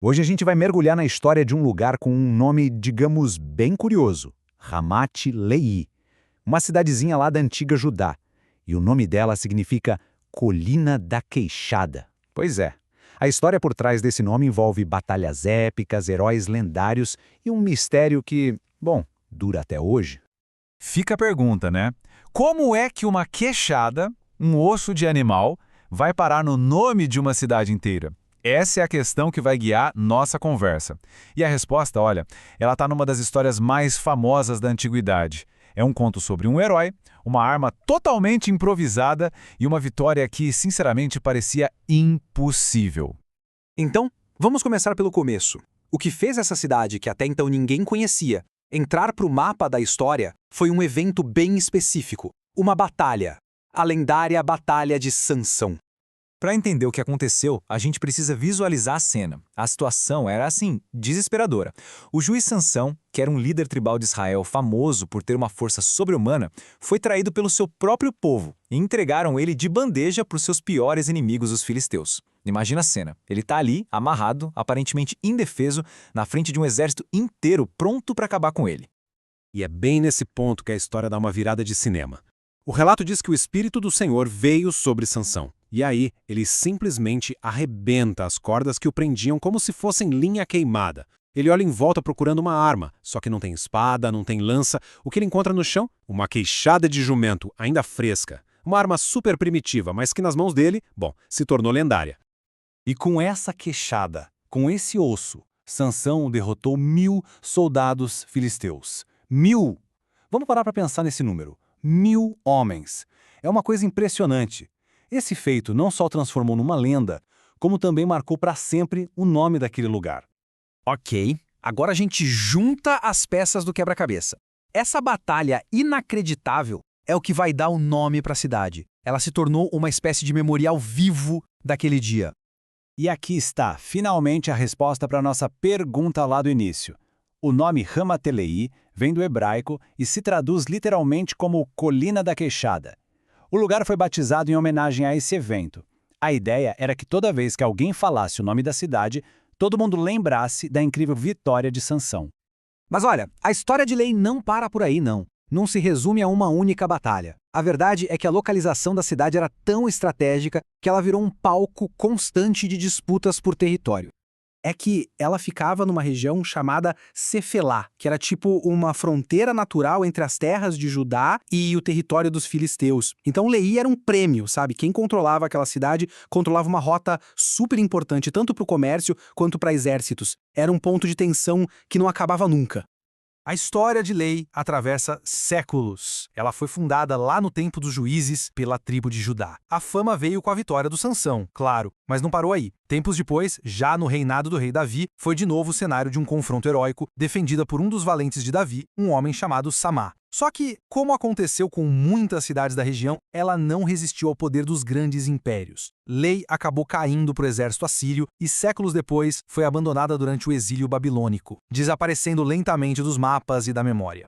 Hoje a gente vai mergulhar na história de um lugar com um nome, digamos, bem curioso: Ramat Lehi, uma cidadezinha lá da antiga Judá. E o nome dela significa Colina da Queixada. Pois é. A história por trás desse nome envolve batalhas épicas, heróis lendários e um mistério que, bom, dura até hoje. Fica a pergunta, né? Como é que uma queixada, um osso de animal, vai parar no nome de uma cidade inteira? Essa é a questão que vai guiar nossa conversa. E a resposta, olha, ela está numa das histórias mais famosas da antiguidade. É um conto sobre um herói, uma arma totalmente improvisada e uma vitória que, sinceramente, parecia impossível. Então, vamos começar pelo começo. O que fez essa cidade, que até então ninguém conhecia, entrar para o mapa da história foi um evento bem específico, uma batalha, a lendária Batalha de Sansão. Para entender o que aconteceu, a gente precisa visualizar a cena. A situação era, assim, desesperadora. O juiz Sansão, que era um líder tribal de Israel famoso por ter uma força sobre-humana, foi traído pelo seu próprio povo e entregaram ele de bandeja para os seus piores inimigos, os filisteus. Imagina a cena. Ele está ali, amarrado, aparentemente indefeso, na frente de um exército inteiro pronto para acabar com ele. E é bem nesse ponto que a história dá uma virada de cinema. O relato diz que o Espírito do Senhor veio sobre Sansão. E aí, ele simplesmente arrebenta as cordas que o prendiam como se fossem linha queimada. Ele olha em volta procurando uma arma, só que não tem espada, não tem lança. O que ele encontra no chão? Uma queixada de jumento, ainda fresca. Uma arma super primitiva, mas que nas mãos dele, bom, se tornou lendária. E com essa queixada, com esse osso, Sansão derrotou 1000 soldados filisteus. 1000! Vamos parar para pensar nesse número. 1000 homens. É uma coisa impressionante. Esse feito não só o transformou numa lenda, como também marcou para sempre o nome daquele lugar. Ok, agora a gente junta as peças do quebra-cabeça. Essa batalha inacreditável é o que vai dar o nome para a cidade. Ela se tornou uma espécie de memorial vivo daquele dia. E aqui está, finalmente, a resposta para a nossa pergunta lá do início. O nome Ramat Lehi vem do hebraico e se traduz literalmente como Colina da Queixada. O lugar foi batizado em homenagem a esse evento. A ideia era que toda vez que alguém falasse o nome da cidade, todo mundo lembrasse da incrível vitória de Sansão. Mas olha, a história de Lei não para por aí, não. Não se resume a uma única batalha. A verdade é que a localização da cidade era tão estratégica que ela virou um palco constante de disputas por território. É que ela ficava numa região chamada Cefelá, que era tipo uma fronteira natural entre as terras de Judá e o território dos filisteus. Então Lehi era um prêmio, sabe? Quem controlava aquela cidade controlava uma rota super importante, tanto para o comércio quanto para exércitos. Era um ponto de tensão que não acabava nunca. A história de Lei atravessa séculos. Ela foi fundada lá no tempo dos juízes pela tribo de Judá. A fama veio com a vitória do Sansão, claro, mas não parou aí. Tempos depois, já no reinado do rei Davi, foi de novo o cenário de um confronto heróico defendida por um dos valentes de Davi, um homem chamado Samá. Só que, como aconteceu com muitas cidades da região, ela não resistiu ao poder dos grandes impérios. Lei acabou caindo para o exército assírio e séculos depois foi abandonada durante o exílio babilônico, desaparecendo lentamente dos mapas e da memória.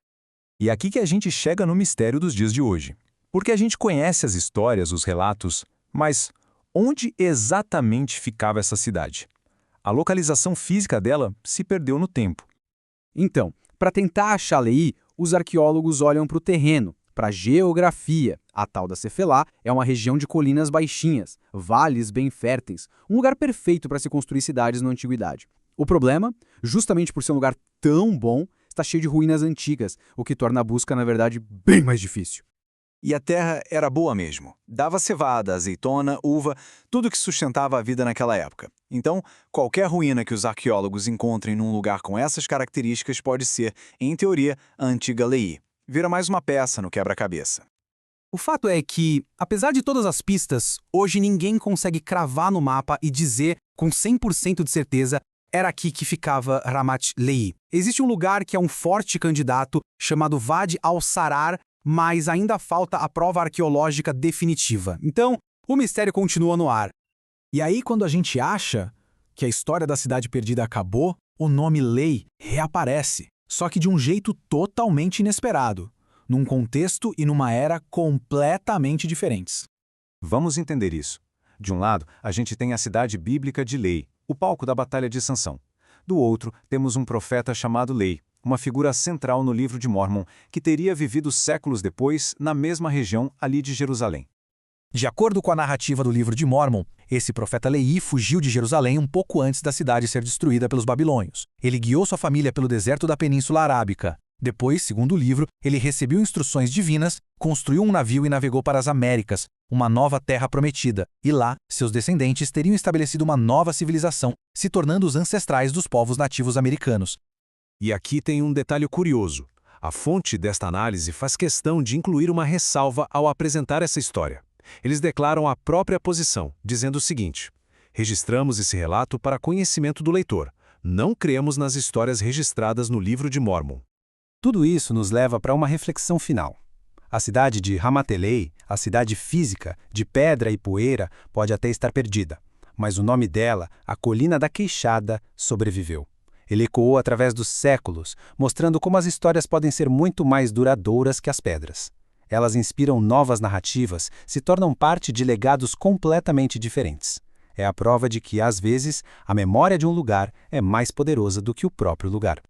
E aqui que a gente chega no mistério dos dias de hoje. Porque a gente conhece as histórias, os relatos, mas onde exatamente ficava essa cidade? A localização física dela se perdeu no tempo. Então, para tentar achar Lehi, os arqueólogos olham para o terreno, para a geografia. A tal da Cefelá é uma região de colinas baixinhas, vales bem férteis, um lugar perfeito para se construir cidades na antiguidade. O problema, justamente por ser um lugar tão bom, está cheio de ruínas antigas, o que torna a busca, na verdade, bem mais difícil. E a terra era boa mesmo. Dava cevada, azeitona, uva, tudo que sustentava a vida naquela época. Então, qualquer ruína que os arqueólogos encontrem num lugar com essas características pode ser, em teoria, a antiga Lehi. Vira mais uma peça no quebra-cabeça. O fato é que, apesar de todas as pistas, hoje ninguém consegue cravar no mapa e dizer com 100% de certeza era aqui que ficava Ramat Lehi. Existe um lugar que é um forte candidato chamado Wadi al-Sarar, mas ainda falta a prova arqueológica definitiva. Então, o mistério continua no ar. E aí, quando a gente acha que a história da cidade perdida acabou, o nome Lei reaparece, só que de um jeito totalmente inesperado, num contexto e numa era completamente diferentes. Vamos entender isso. De um lado, a gente tem a cidade bíblica de Lei, o palco da Batalha de Sansão. Do outro, temos um profeta chamado Lei, uma figura central no livro de Mórmon, que teria vivido séculos depois na mesma região ali de Jerusalém. De acordo com a narrativa do livro de Mórmon, esse profeta Leí fugiu de Jerusalém um pouco antes da cidade ser destruída pelos babilônios. Ele guiou sua família pelo deserto da Península Arábica. Depois, segundo o livro, ele recebeu instruções divinas, construiu um navio e navegou para as Américas, uma nova terra prometida, e lá, seus descendentes teriam estabelecido uma nova civilização, se tornando os ancestrais dos povos nativos americanos. E aqui tem um detalhe curioso. A fonte desta análise faz questão de incluir uma ressalva ao apresentar essa história. Eles declaram a própria posição, dizendo o seguinte: registramos esse relato para conhecimento do leitor. Não cremos nas histórias registradas no livro de Mórmon. Tudo isso nos leva para uma reflexão final. A cidade de Ramath-Lehi, a cidade física, de pedra e poeira, pode até estar perdida, mas o nome dela, a Colina da Queixada, sobreviveu. Ele ecoou através dos séculos, mostrando como as histórias podem ser muito mais duradouras que as pedras. Elas inspiram novas narrativas, se tornam parte de legados completamente diferentes. É a prova de que, às vezes, a memória de um lugar é mais poderosa do que o próprio lugar.